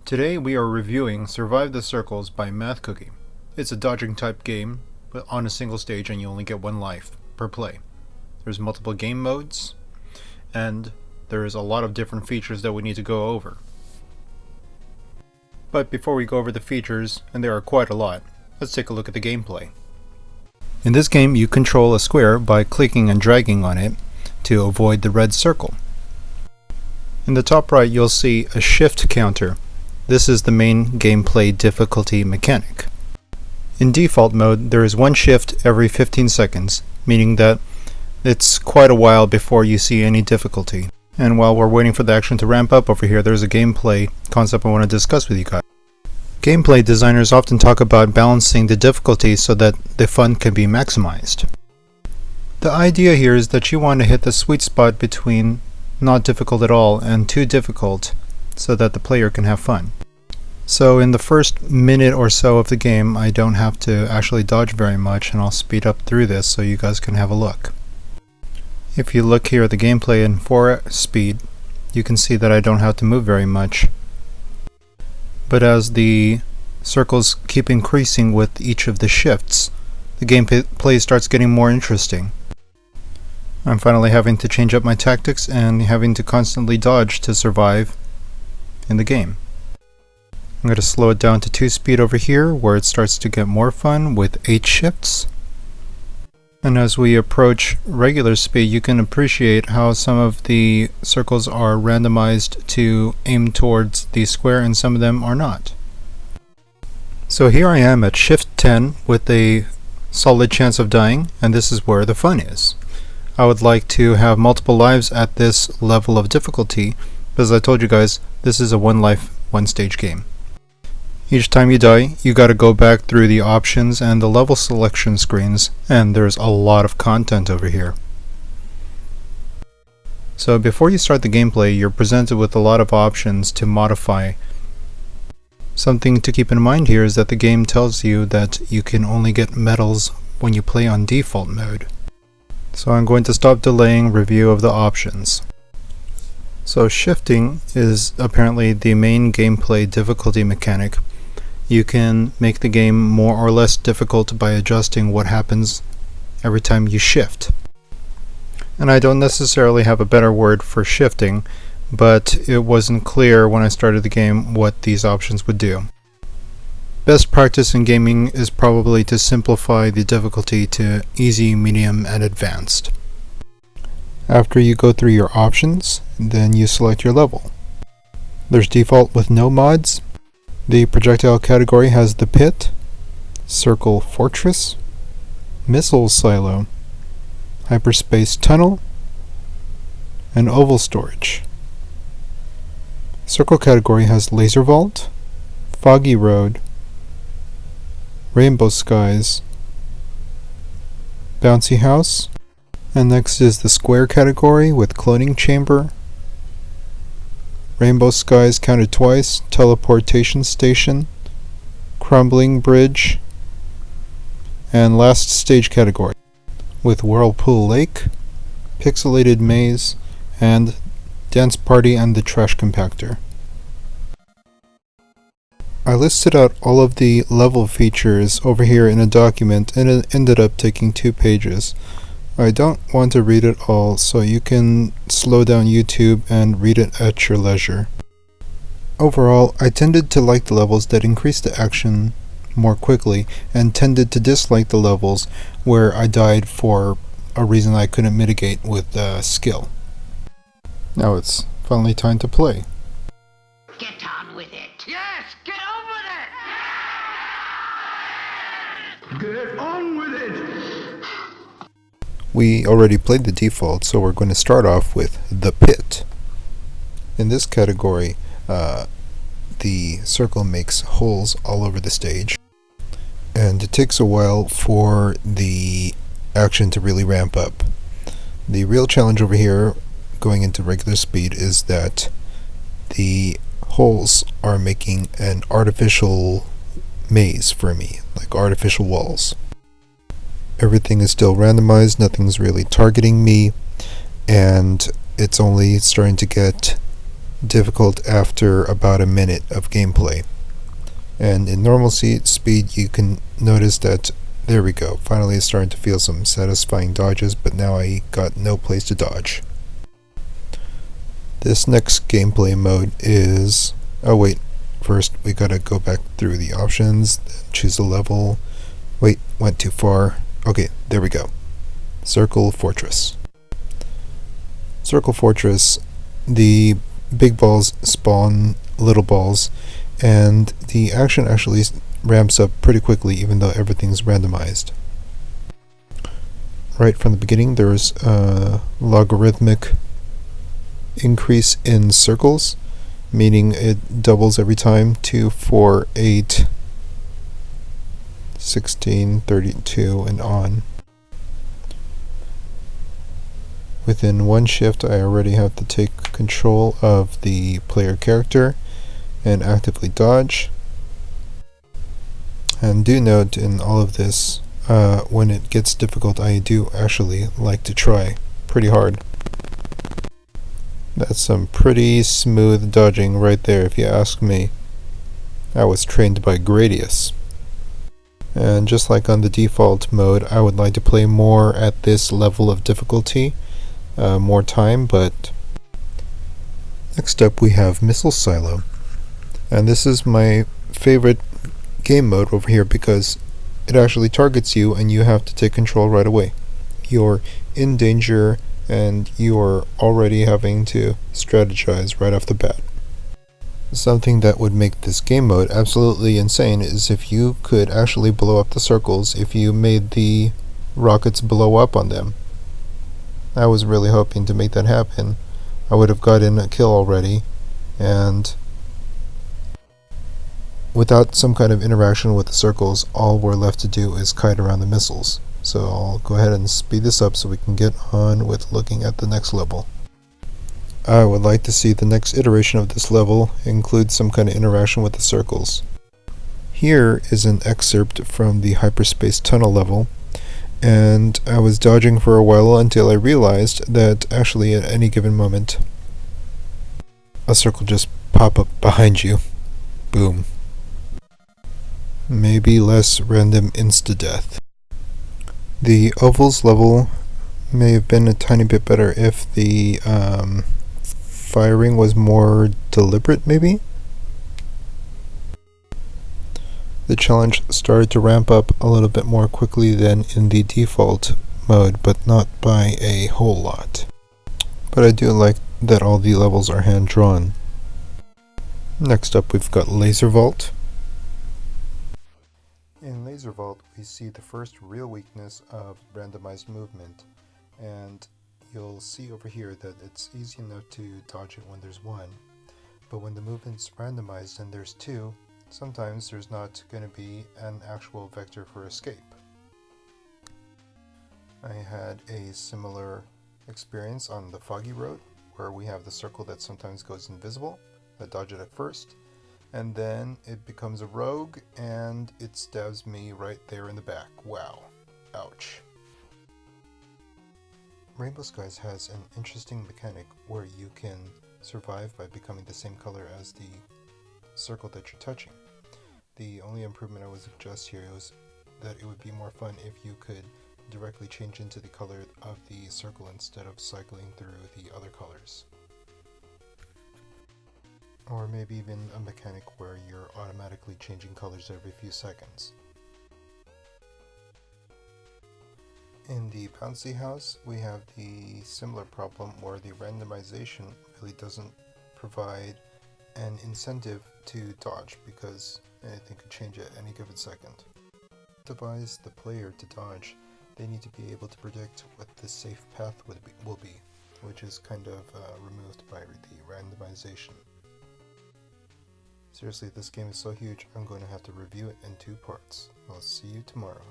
Today we are reviewing Survive the Circles by MathCookie. It's a dodging type game, but on a single stage and you only get one life per play. There's multiple game modes, and there's a lot of different features that we need to go over. But before we go over the features, and there are quite a lot, let's take a look at the gameplay. In this game you control a square by clicking and dragging on it to avoid the red circle. In the top right you'll see a shift counter. This is the main gameplay difficulty mechanic. In default mode there is one shift every 15 seconds, meaning that it's quite a while before you see any difficulty. And while we're waiting for the action to ramp up over here, there's a gameplay concept I want to discuss with you guys. Gameplay designers often talk about balancing the difficulty so that the fun can be maximized. The idea here is that you want to hit the sweet spot between not difficult at all and too difficult so that the player can have fun. So in the first minute or so of the game I don't have to actually dodge very much, and I'll speed up through this so you guys can have a look. If you look here at the gameplay in 4 speed, you can see that I don't have to move very much. But as the circles keep increasing with each of the shifts, the gameplay starts getting more interesting. I'm finally having to change up my tactics and having to constantly dodge to survive in the game. I'm going to slow it down to 2 speed over here, where it starts to get more fun with 8 shifts. And as we approach regular speed, you can appreciate how some of the circles are randomized to aim towards the square and some of them are not. So here I am at shift 10 with a solid chance of dying, and this is where the fun is. I would like to have multiple lives at this level of difficulty, because I told you guys, this is a one life, one stage game. Each time you die, you gotta go back through the options and the level selection screens, and there's a lot of content over here. So before you start the gameplay, you're presented with a lot of options to modify. Something to keep in mind here is that the game tells you that you can only get medals when you play on default mode. So I'm going to stop delaying review of the options. So shifting is apparently the main gameplay difficulty mechanic. You can make the game more or less difficult by adjusting what happens every time you shift. And I don't necessarily have a better word for shifting, but it wasn't clear when I started the game what these options would do. Best practice in gaming is probably to simplify the difficulty to easy, medium, and advanced. After you go through your options, then you select your level. There's default with no mods. The projectile category has the pit, circle fortress, missile silo, hyperspace tunnel, and oval storage. Circle category has laser vault, foggy road, rainbow skies, bouncy house, and next is the square category with cloning chamber, rainbow skies counted twice, teleportation station, crumbling bridge, and last stage category with whirlpool lake, pixelated maze, and dance party and the trash compactor. I listed out all of the level features over here in a document, and it ended up taking 2 pages. I don't want to read it all, so you can slow down YouTube and read it at your leisure. Overall, I tended to like the levels that increased the action more quickly, and tended to dislike the levels where I died for a reason I couldn't mitigate with skill. Now it's finally time to play. Get on with it. Yes, get on with it! Get on with it! We already played the default, so we're going to start off with the pit. In this category, the circle makes holes all over the stage, and it takes a while for the action to really ramp up. The real challenge over here, going into regular speed, is that the holes are making an artificial maze for me, like artificial walls. Everything is still randomized, nothing's really targeting me, and it's only starting to get difficult after about a minute of gameplay. And in normal speed you can notice that there we go, finally it's starting to feel some satisfying dodges, but now I got no place to dodge. This next gameplay mode is... oh wait, first we gotta go back through the options, then choose a level. Wait, went too far. Okay, there we go. Circle Fortress. Circle Fortress, the big balls spawn little balls, and the action actually ramps up pretty quickly even though everything's randomized. Right from the beginning there's a logarithmic increase in circles, meaning it doubles every time: 2, 4, 8, 16, 32, and on. Within one shift I already have to take control of the player character and actively dodge. And do note in all of this, when it gets difficult I do actually like to try pretty hard. That's some pretty smooth dodging right there if you ask me. I was trained by Gradius. And just like on the default mode, I would like to play more at this level of difficulty, more time, but... Next up we have Missile Silo. And this is my favorite game mode over here because it actually targets you and you have to take control right away. You're in danger and you're already having to strategize right off the bat. Something that would make this game mode absolutely insane is if you could actually blow up the circles if you made the rockets blow up on them. I was really hoping to make that happen. I would have gotten a kill already, and without some kind of interaction with the circles, all we're left to do is kite around the missiles. So I'll go ahead and speed this up so we can get on with looking at the next level. I would like to see the next iteration of this level include some kind of interaction with the circles. Here is an excerpt from the hyperspace tunnel level, and I was dodging for a while until I realized that actually at any given moment a circle just pop up behind you. Boom. Maybe less random insta-death. The ovals level may have been a tiny bit better if the firing was more deliberate, maybe? The challenge started to ramp up a little bit more quickly than in the default mode, but not by a whole lot. But I do like that all the levels are hand-drawn. Next up we've got Laser Vault. In Laser Vault we see the first real weakness of randomized movement, and you'll see over here that it's easy enough to dodge it when there's one, but when the movement's randomized and there's two, sometimes there's not going to be an actual vector for escape. I had a similar experience on the Foggy Road, where we have the circle that sometimes goes invisible. I dodge it at first, and then it becomes a rogue and it stabs me right there in the back. Wow. Ouch. Rainbow Skies has an interesting mechanic where you can survive by becoming the same color as the circle that you're touching. The only improvement I would suggest here is that it would be more fun if you could directly change into the color of the circle instead of cycling through the other colors. Or maybe even a mechanic where you're automatically changing colors every few seconds. In the bouncy house, we have the similar problem where the randomization really doesn't provide an incentive to dodge because anything could change at any given second. To advise the player to dodge, they need to be able to predict what the safe path will be, which is kind of removed by the randomization. Seriously, this game is so huge, I'm going to have to review it in 2 parts. I'll see you tomorrow.